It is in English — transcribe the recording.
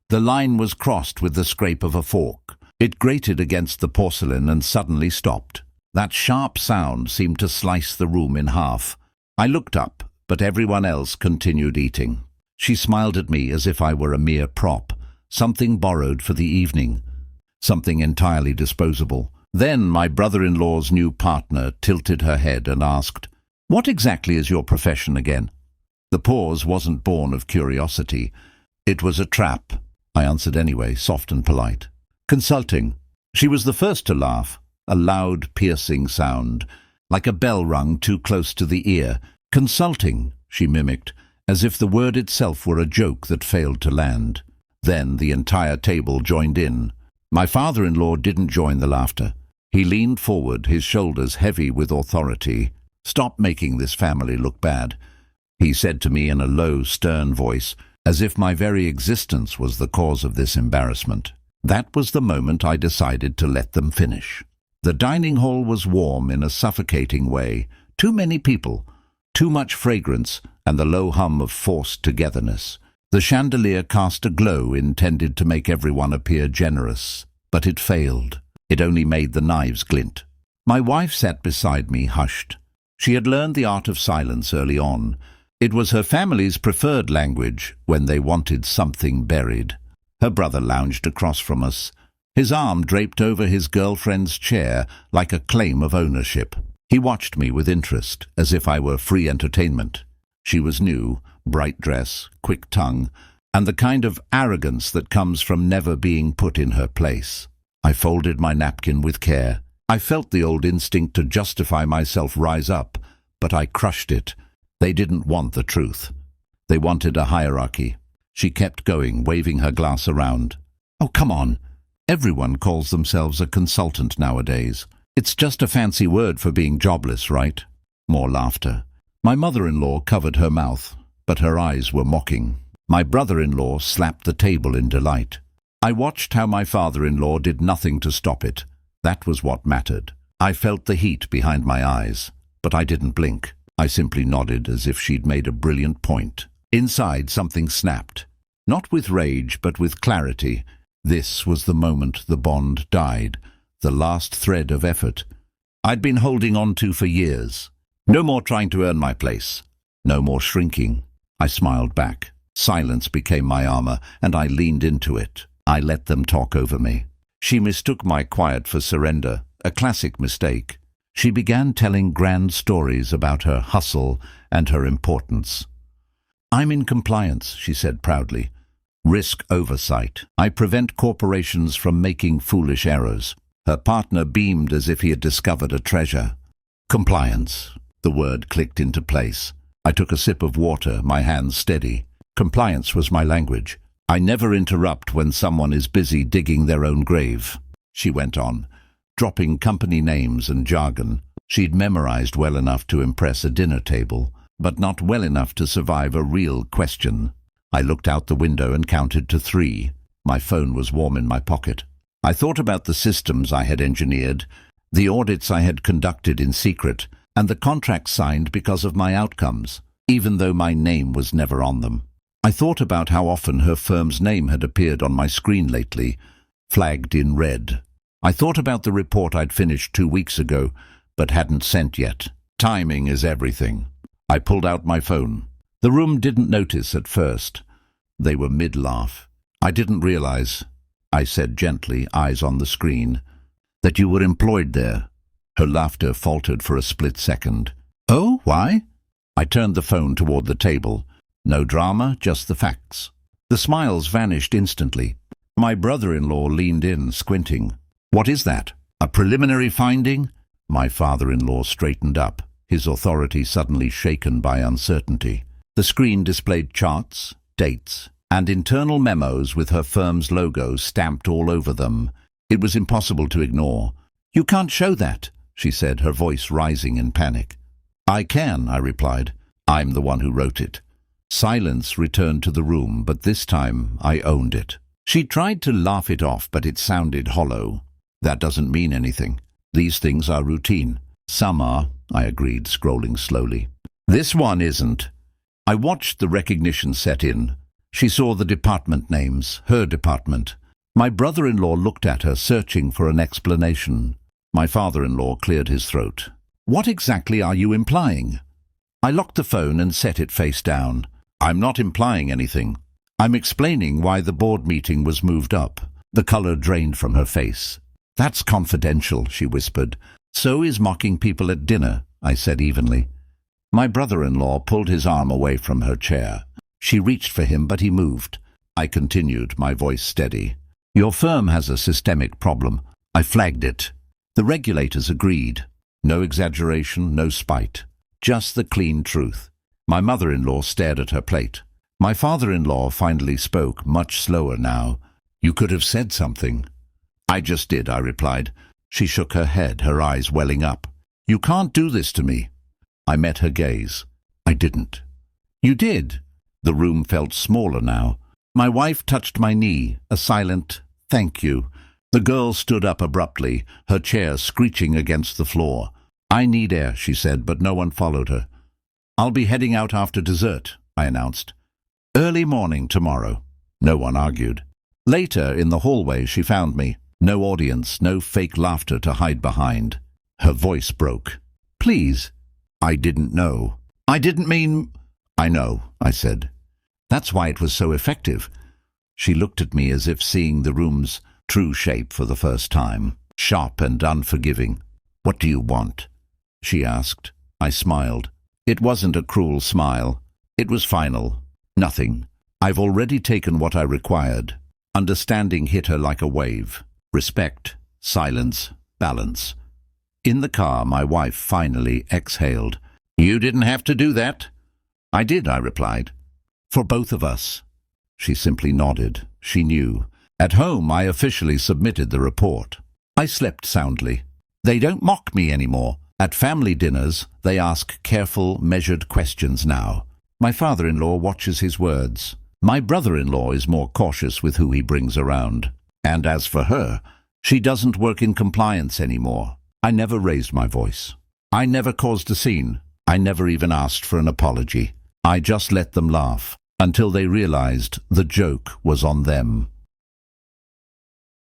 The line was crossed with the scrape of a fork. It grated against the porcelain and suddenly stopped. That sharp sound seemed to slice the room in half. I looked up, but everyone else continued eating. She smiled at me as if I were a mere prop, something borrowed for the evening, something entirely disposable. Then my brother-in-law's new partner tilted her head and asked, "What exactly is your profession again?" The pause wasn't born of curiosity. It was a trap. I answered anyway, soft and polite. "Consulting." She was the first to laugh, a loud, piercing sound, like a bell rung too close to the ear. "Consulting," she mimicked, as if the word itself were a joke that failed to land. Then the entire table joined in. My father-in-law didn't join the laughter. He leaned forward, his shoulders heavy with authority. "Stop making this family look bad," he said to me in a low, stern voice, as if my very existence was the cause of this embarrassment. That was the moment I decided to let them finish. The dining hall was warm in a suffocating way. Too many people, too much fragrance, and the low hum of forced togetherness. The chandelier cast a glow intended to make everyone appear generous, but it failed. It only made the knives glint. My wife sat beside me, hushed. She had learned the art of silence early on. It was her family's preferred language when they wanted something buried. Her brother lounged across from us, his arm draped over his girlfriend's chair like a claim of ownership. He watched me with interest, as if I were free entertainment. She was new, bright dress, quick tongue, and the kind of arrogance that comes from never being put in her place. I folded my napkin with care. I felt the old instinct to justify myself rise up, but I crushed it. They didn't want the truth. They wanted a hierarchy. She kept going, waving her glass around. "Oh, come on. Everyone calls themselves a consultant nowadays. It's just a fancy word for being jobless, right?" More laughter. My mother-in-law covered her mouth, but her eyes were mocking. My brother-in-law slapped the table in delight. I watched how my father-in-law did nothing to stop it. That was what mattered. I felt the heat behind my eyes, but I didn't blink. I simply nodded as if she'd made a brilliant point. Inside, something snapped. Not with rage, but with clarity. This was the moment the bond died, the last thread of effort I'd been holding on to for years. No more trying to earn my place. No more shrinking. I smiled back. Silence became my armor, and I leaned into it. I let them talk over me. She mistook my quiet for surrender, a classic mistake. She began telling grand stories about her hustle and her importance. "I'm in compliance," she said proudly. "Risk oversight. I prevent corporations from making foolish errors." Her partner beamed as if he had discovered a treasure. Compliance. The word clicked into place. I took a sip of water, my hands steady. Compliance was my language. "I never interrupt when someone is busy digging their own grave," she went on, dropping company names and jargon. She'd memorized well enough to impress a dinner table, but not well enough to survive a real question. I looked out the window and counted to 3. My phone was warm in my pocket. I thought about the systems I had engineered, the audits I had conducted in secret, and the contracts signed because of my outcomes, even though my name was never on them. I thought about how often her firm's name had appeared on my screen lately, flagged in red. I thought about the report I'd finished 2 weeks ago, but hadn't sent yet. Timing is everything. I pulled out my phone. The room didn't notice at first. They were mid-laugh. "I didn't realize," I said gently, eyes on the screen, "that you were employed there." Her laughter faltered for a split second. "Oh, why?" I turned the phone toward the table. No drama, just the facts. The smiles vanished instantly. My brother-in-law leaned in, squinting. "What is that? A preliminary finding?" My father-in-law straightened up, his authority suddenly shaken by uncertainty. The screen displayed charts, dates, and internal memos with her firm's logo stamped all over them. It was impossible to ignore. "You can't show that," she said, her voice rising in panic. "I can," I replied. "I'm the one who wrote it." Silence returned to the room, but this time I owned it. She tried to laugh it off, but it sounded hollow. "That doesn't mean anything. These things are routine." "Some are," I agreed, scrolling slowly. "This one isn't." I watched the recognition set in. She saw the department names, her department. My brother-in-law looked at her, searching for an explanation. My father-in-law cleared his throat. "What exactly are you implying?" I locked the phone and set it face down. "I'm not implying anything. I'm explaining why the board meeting was moved up." The color drained from her face. "That's confidential," she whispered. "So is mocking people at dinner," I said evenly. My brother-in-law pulled his arm away from her chair. She reached for him, but he moved. I continued, my voice steady. "Your firm has a systemic problem. I flagged it. The regulators agreed. No exaggeration, no spite. Just the clean truth." My mother-in-law stared at her plate. My father-in-law finally spoke, much slower now. "You could have said something." "I just did," I replied. She shook her head, her eyes welling up. "You can't do this to me." I met her gaze. "I didn't." "You did." The room felt smaller now. My wife touched my knee, a silent "thank you." The girl stood up abruptly, her chair screeching against the floor. "I need air," she said, but no one followed her. "I'll be heading out after dessert," I announced. "Early morning tomorrow." No one argued. Later, in the hallway, she found me. No audience, no fake laughter to hide behind. Her voice broke. "Please." "I didn't know." "I didn't mean—" "I know," I said. "That's why it was so effective." She looked at me as if seeing the room's true shape for the first time, sharp and unforgiving. "What do you want?" she asked. I smiled. It wasn't a cruel smile. It was final. "Nothing. I've already taken what I required." Understanding hit her like a wave. Respect, silence, balance. In the car, my wife finally exhaled. "You didn't have to do that." "I did," I replied. "For both of us." She simply nodded. She knew. At home, I officially submitted the report. I slept soundly. They don't mock me anymore. At family dinners, they ask careful, measured questions now. My father-in-law watches his words. My brother-in-law is more cautious with who he brings around. And as for her, she doesn't work in compliance anymore. I never raised my voice. I never caused a scene. I never even asked for an apology. I just let them laugh until they realized the joke was on them.